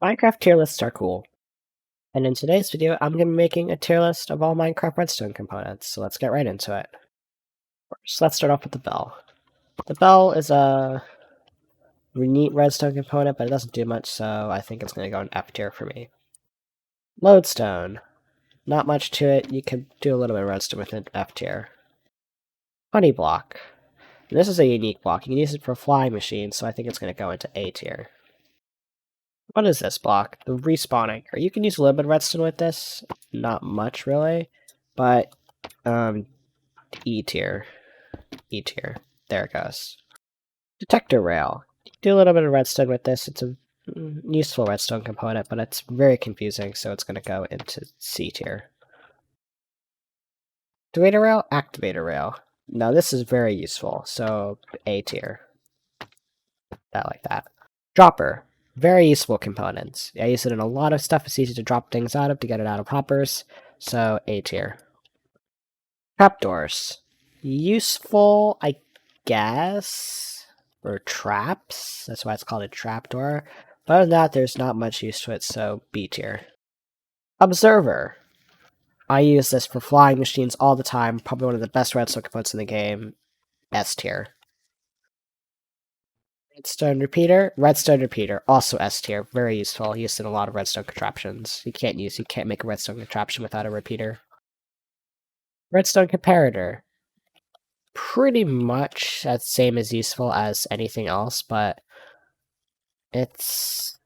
Minecraft tier lists are cool, and in today's video, I'm going to be making a tier list of all Minecraft redstone components, so let's get right into it. First, let's start off with the bell. The bell is a neat redstone component, but it doesn't do much, so I think it's going to go in F tier for me. Lodestone. Not much to it, you can do a little bit of redstone with it, F tier. Honey block. And this is a unique block, you can use it for flying machines, so I think it's going to go into A tier. What is this block? The respawn anchor. You can use a little bit of redstone with this. Not much, really. But, E tier. E tier. There it goes. Detector Rail. Do a little bit of redstone with this. It's a useful redstone component, but it's very confusing, so it's going to go into C tier. Activator Rail? Activator Rail. Now, this is very useful, so A tier. That like that. Dropper. Very useful components. I use it in a lot of stuff. It's easy to drop things out of to get it out of hoppers. So A tier. Trapdoors. Useful, I guess, for traps. That's why it's called a trapdoor. But other than that, there's not much use to it, so B tier. Observer. I use this for flying machines all the time. Probably one of the best redstone components in the game. S tier. Redstone Repeater, also S tier, very useful, used in a lot of redstone contraptions. You can't make a redstone contraption without a repeater. Redstone Comparator, pretty much the same as useful as anything else, but it's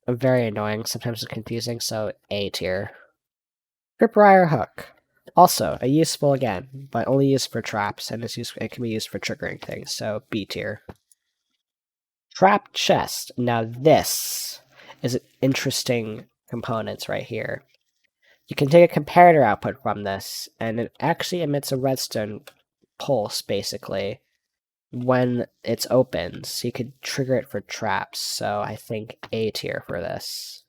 very annoying, sometimes it's confusing, so A tier. Tripwire Hook, also a useful again, but only used for traps, and it can be used for triggering things, so B tier. Trap chest. Now this is an interesting component right here. You can take a comparator output from this, and it actually emits a redstone pulse, basically, when it's open, so you could trigger it for traps, so I think A tier for this.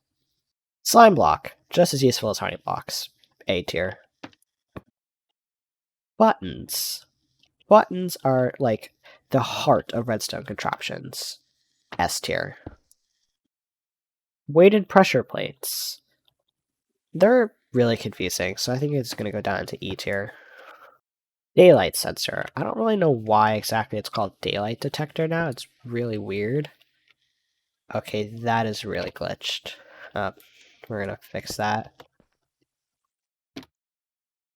Slime block. Just as useful as honey blocks. A tier. Buttons. Buttons are, like, the heart of redstone contraptions. S tier. Weighted pressure plates. They're really confusing, so I think it's going to go down into E tier. Daylight sensor. I don't really know why exactly it's called daylight detector now. It's really weird. Okay, that is really glitched. We're going to fix that.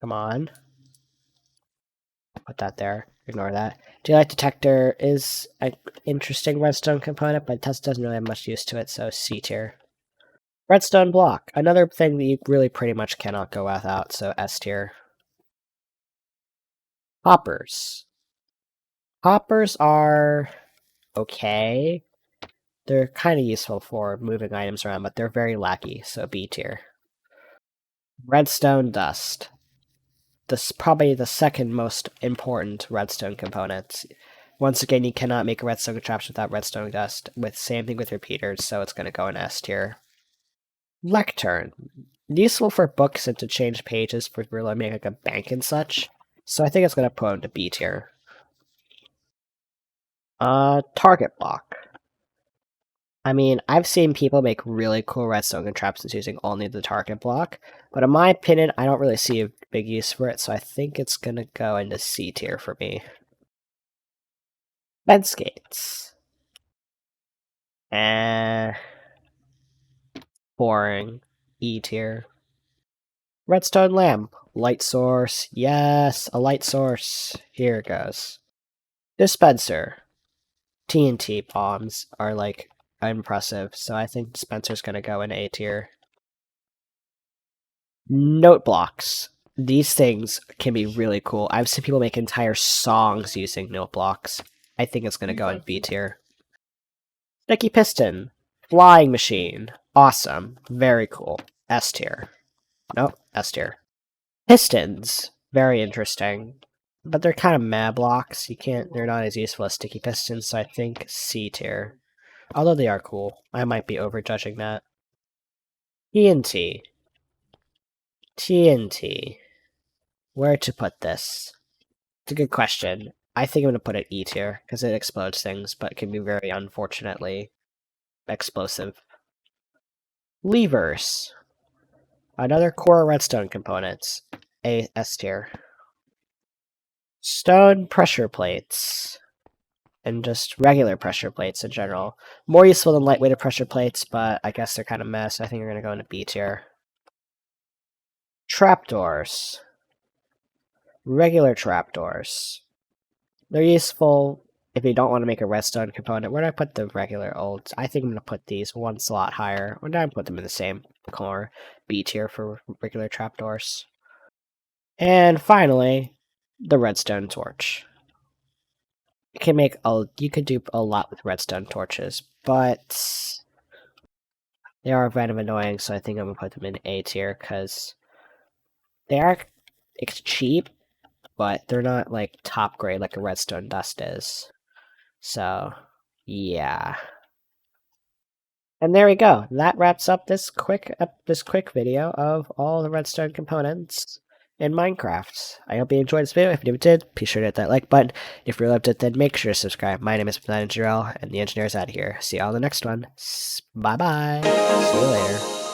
Come on. Put that there. Ignore that. Daylight detector is an interesting redstone component, but it doesn't really have much use to it, so C tier. Redstone block. Another thing that you really pretty much cannot go without, so S tier. Hoppers. Hoppers are okay. They're kind of useful for moving items around, but they're very laggy, so B tier. Redstone dust. This is probably the second most important redstone component. Once again, you cannot make a redstone contraption without redstone dust. Same thing with repeaters, so it's going to go in S tier. Lectern. Useful for books and to change pages for really making like a bank and such. So I think it's going to put into B tier. Target block. I mean, I've seen people make really cool redstone contraptions using only the target block, but in my opinion, I don't really see a big use for it, so I think it's gonna go into C tier for me. Fence gates. Boring. E tier. Redstone lamp. Light source. Yes, a light source. Here it goes. Dispenser. TNT bombs are, like, impressive, so I think dispenser's gonna go in A tier. Note blocks. These things can be really cool. I've seen people make entire songs using note blocks. I think it's gonna go in B tier. Sticky piston. Flying machine. Awesome. Very cool. S tier. Nope, S tier. Pistons. Very interesting. But they're kind of meh blocks. They're not as useful as sticky pistons, so I think C tier. Although they are cool. I might be overjudging that. TNT. TNT. Where to put this? It's a good question. I think I'm going to put it E tier, because it explodes things, but can be very unfortunately explosive. Levers. Another core redstone components. A S tier. Stone pressure plates. And just regular pressure plates in general. More useful than lightweighted pressure plates, but I guess they're kind of mess. I think we're going to go into B tier. Trapdoors. Regular trapdoors. They're useful if you don't want to make a redstone component. Where do I put the regular old? I think I'm going to put these one slot higher. Or did I put them in the same corner? B tier for regular trapdoors. And finally, the Redstone Torch. You could do a lot with redstone torches, but they are kind of annoying, so I think I'm gonna put them in A tier because it's cheap, but they're not like top grade like a redstone dust is. So yeah. And there we go. That wraps up this quick video of all the redstone components in Minecraft. I hope you enjoyed this video. If you did, be sure to hit that like button. If you loved it, then make sure to subscribe. My name is Untitled Chapter, and the engineer's out here. See you all in the next one. Bye bye. See you later.